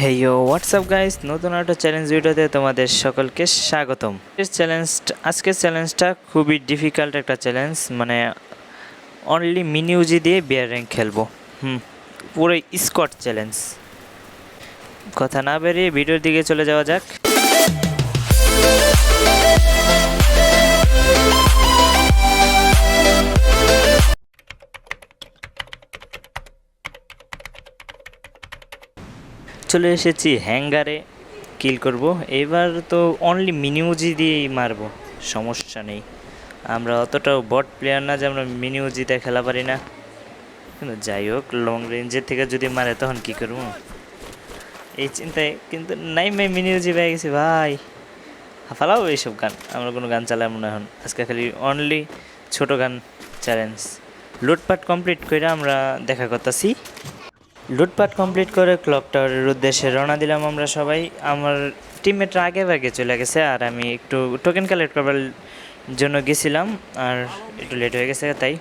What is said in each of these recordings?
Hey you WhatsApp guys, নতুন একটা challenge ভিডিওতে তোমাদের সকলকে স্বাগতম। আজকের চ্যালেঞ্জটা খুবই ডিফিকাল্ট একটা চ্যালেঞ্জ, মানে অনলি মিনি ইউজি দিয়ে বিয়ার র্যাঙ্ক খেলবো। পুরো স্কট চ্যালেঞ্জ। কথা না বেরিয়ে ভিডিওর দিকে চলে যাওয়া যাক। চলে এসেছি হ্যাঙ্গারে, কিল করব। এবার তো অনলি মিনিউজি দিয়েই মারবো, সমস্যা নেই। আমরা অতটাও বট প্লেয়ার না যে আমরা মিনিউজিতে খেলা পারি না, কিন্তু যাই হোক, লং রেঞ্জের থেকে যদি মারে তখন কী করবো এই চিন্তায়। কিন্তু নাই মিনিউজি পেয়ে গেছি ভাই, হাফালাও এইসব গান। আমরা কোনো গান চালাবো না এখন, আজকে খালি অনলি ছোটো গান চ্যালেঞ্জ। লুটপাট কমপ্লিট করে আমরা দেখা করতেছি। লুটপাট কমপ্লিট করে ক্লক টাওয়ারের উদ্দেশ্যে রওনা দিলাম আমরা সবাই। আমার টিমমেটরা আগে চলে গেছে, আর আমি একটু টোকেন কালেক্ট করবার জন্য গেছিলাম, আর একটু লেট হয়ে গেছে। তাই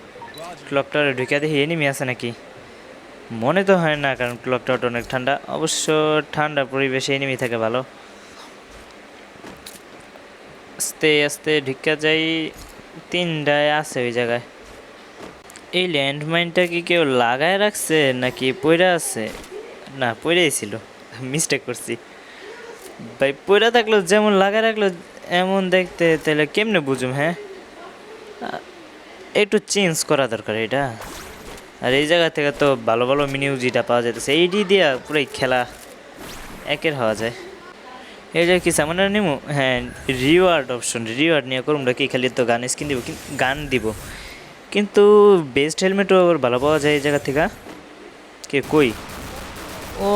ক্লক টাওয়ারে ঢুকে দেখি এনিমি আছে নাকি, মনে তো হয় না, কারণ ক্লক টাওয়ারটা অনেক ঠান্ডা। অবশ্য ঠান্ডা পরিবেশে এনিমি থাকে ভালো। আস্তে আস্তে ঢুকা যাই, তিনটায় আছে ওই জায়গায়। এই ল্যান্ডমাইনটা কি কেউ লাগায় রাখছে নাকি পইরা আছে? না, পইরাই ছিল, মিস্টেক করছি ভাই। পইরা থাকলো যেমন লাগায় রাখলো এমন দেখতে, তাহলে কেমনে বুঝুম? হ্যাঁ, একটু চেঞ্জ করা দরকার এটা। আর এই জায়গা থেকে তো ভালো ভালো মিনিউজিটা পাওয়া যাইতেছে, এইটি দিয়া পুরাই খেলা একের হওয়া যায়। এই যে কি সামান্য নিমু, হ্যাঁ রিওয়ার্ড অপশন, রিওয়ার্ড নিয়ে করুমটা কি, খালি তো গান স্কিন দিব, গান দিব, কিন্তু বেস্ট হেলমেটও আবার ভালো পাওয়া যায় এই জায়গা থেকে। কে কই? ও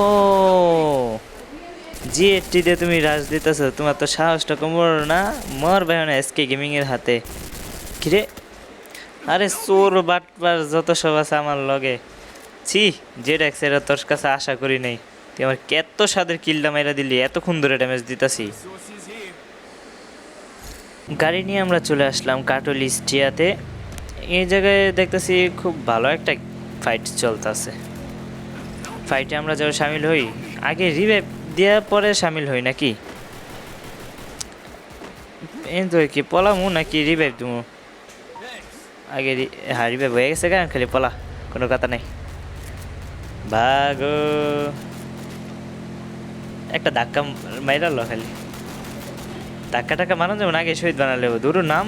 জি80 দিয়ে তুমি রাজ দিতেছ, তোমার তো সাহসটা কমর না? মর ভাই না এসকে গেমিংয়ের হাতে। কিরে, আরে চোর বাটবার যত সব আছে আমার লগে, ছি যে ডেক্স এরা তোর কাছে আশা করি নাই। তুই আমার কত স্বাদের কিলটা মাইরা দিলি, এতক্ষণ ধরে ড্যামেজ দিতাছি। গাড়ি নিয়ে আমরা চলে আসলাম কাটলিস্টিয়াতে। এই জায়গায় দেখতেছি খুব ভালো একটা ফাইট চলতেছে। ফাইটে আমরা যারা সামিল হই, আগে রিভাইভ দেওয়ার পরে সামিল হই নাকি? তো কি পলামু নাকি রিভাইভ দেবো? আগে হ্যাঁ রিভাইভ হয়ে গেছে, কারণ খালি পলা, কোনো কথা নেই। ভাগো, একটা ধাক্কা মাইরাল, খালি ধাক্কা মারান যেমন আগে শহীদ বানালে দূর নাম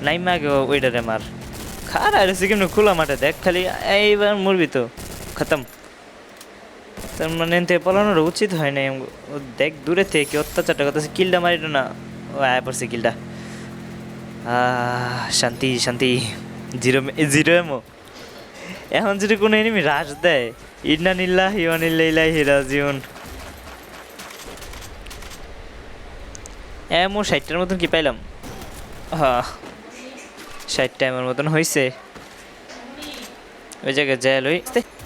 নাইমা আগে ওইটারে মার। খারা রয়েছে কেমন খোলা মাঠে, দেখ খালি এইবার মরবি তো খতম। তার মানে থেকে পলানোর উচিত হয় না। ও দেখ দূরে থেকে কি অত্যাচারটা করতেছে, কিলটা মারিল না, ও আয় পড়ছে কিলটা। শান্তি শান্তি। জিরো জিরো এমো। এখন যদি কোনো এনিমি রাশ দেয়, ইন্না নিল্লাহি ওয়া ইন্না ইলাইহি রাজিউন। এমো 60টার মতন কি পাইলাম? হ্যাঁ 60টা এমন মতন হয়েছে। ওই জায়গায় যায় লই,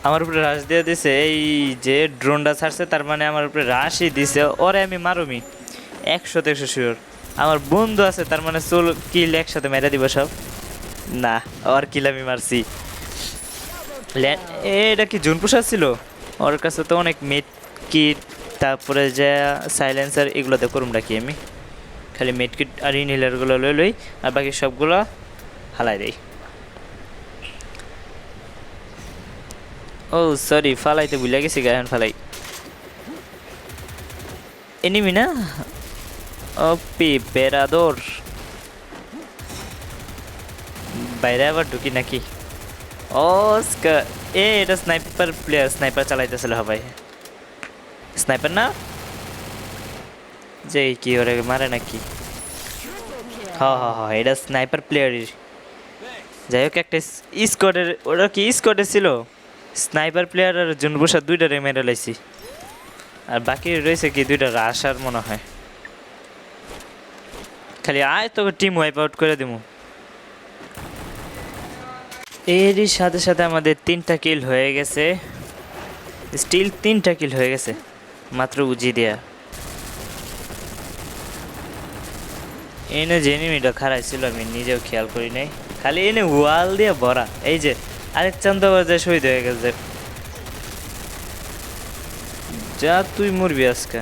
আমার উপরে রাশ দিয়ে দিছে। এই যে ড্রোনটা ছাড়ছে তার মানে আমার উপরে রাশই দিছে, ওরে আমি মারুমি 100 শিওর। আমার বন্ধু আছে তার মানে চল কিল একসাথে মেরে দিব সব। না, ওর কিল আমি মারছি। এটা কি জুন প্রসাদ ছিল? ওর কাছে তো অনেক মেট কিট, তারপরে যে সাইলেন্সার, এগুলোতে করুম রাখি আমি। খালি মেট কিট আর ইনহেলারগুলো লই, আর বাকি সবগুলো হালাই দেই। ও সরি, ফালাইতে ভুলে গেছি, গায়ন ফালাই। এনিমি না, ওপি বেরাদর। বাইরে আবার ঢুকি নাকি? ও এটা স্নাইপার প্লেয়ার, স্নাইপার চালাইতেছিল ভাই। স্নাইপার না যে কি ওরে মারে নাকি? হ্যাঁ এটা স্নাইপার প্লেয়ারই। যাই হোক, একটা স্কোয়াডের, ওরা কি স্কোয়াডে ছিল, স্নাইপার প্লেয়ার আর জুনবুসা দুইটারে মেরে লাইছি। আর বাকি রয়েছে কি দুইটা রাশার মনে হয়। খালি আয় তোকে টিম ওয়াইপ আউট করে দিব। এরই সাথে সাথে আমাদের 3টা কিল হয়ে গেছে, স্টিল 3টা কিল হয়ে গেছে মাত্র উজি দেয়া। এনে যে এনিমিটা খারাই ছিল আমি নিজেও খেয়াল করি নাই, খালি এনে ওয়াল দিয়ে ভরা। এই যে আরেক চান্দাবাজার শহীদ হয়ে গেছে, যা তুই মরবি আজকে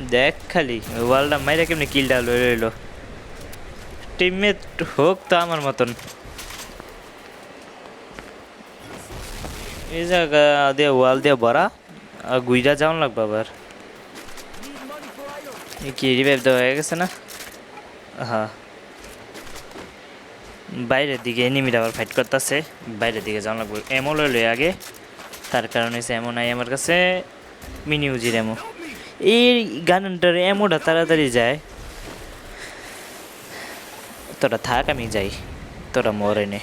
দেখ খালি ওয়ালটা মাইরা কেমনি কিলটা লয়ে রইল টিমমেট হোক তো আমার মতন এই জায়গা দিয়ে ওয়াল দিয়ে ভরা আর গুইরা যাওয়ান লাগবে আবার কি রিভাইভ দেওয়া হয়ে গেছে না হ্যাঁ বাইরের দিকে এনিমিরা আবার ফাইট করতেছে বাইরের দিকে যাওয়া লাগবে এমও লইলে আগে তার কারণে এমন নাই আমার কাছে মিনি উজির এমো এই গানটার এমোটা তাড়াতাড়ি যায় তোরা থাক আমি যাই তোরা মরে নে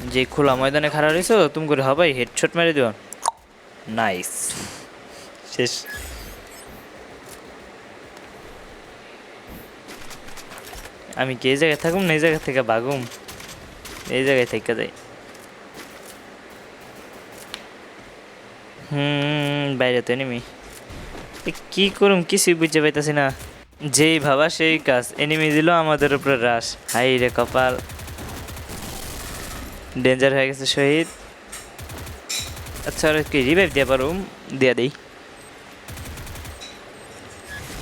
যে খোলা ময়দানে খাড়া রয়েছো তুমি করে হবাই হেডশট মেরে দিও নাইস শেষ আমি কি এই জায়গায় থাকুম না এই জায়গা থেকে ভাগুম এই জায়গায় থেকে যাই বাইরে তো এনিমি কি করুম কিছুই বুঝতে পাইতাছি না যেই ভাবা সেই কাজ এনিমি দিল আমাদের উপরে রাশ হাই রে কপাল ডেঞ্জার হয়ে গেছে শহীদ আচ্ছা আর কি রিভাইভ দিয়ে পারুম দিয়া দেই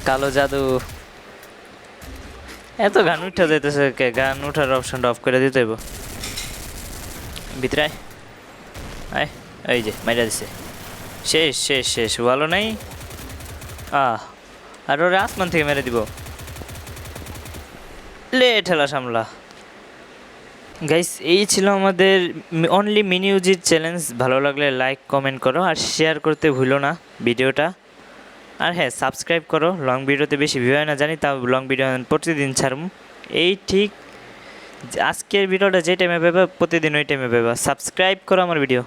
কালো জাদু এত গান উঠা যাইতেছে গান উঠার অপশনটা অফ করে দিতে হইব ভিতরে আয় এই যে মাইরা দিছে শেষ শেষ শেষ ভালো নাই আর ওরা আসমান থেকে মেরে দিব লে ঠেলা সামলা গাইস এই ছিল আমাদের অনলি মিনি ইউজির চ্যালেঞ্জ ভালো লাগলে লাইক কমেন্ট করো আর শেয়ার করতে ভুলো না ভিডিওটা আর হ্যাঁ সাবস্ক্রাইব করো লং ভিডিওতে বেশি ভিউ হয় না জানি তাও লং ভিডিও প্রতিদিন ছাড়ব এই ঠিক আজকের ভিডিওটা যে টাইমে পাবে প্রতিদিন ওই টাইমে পাবে সাবস্ক্রাইব করো আমার ভিডিও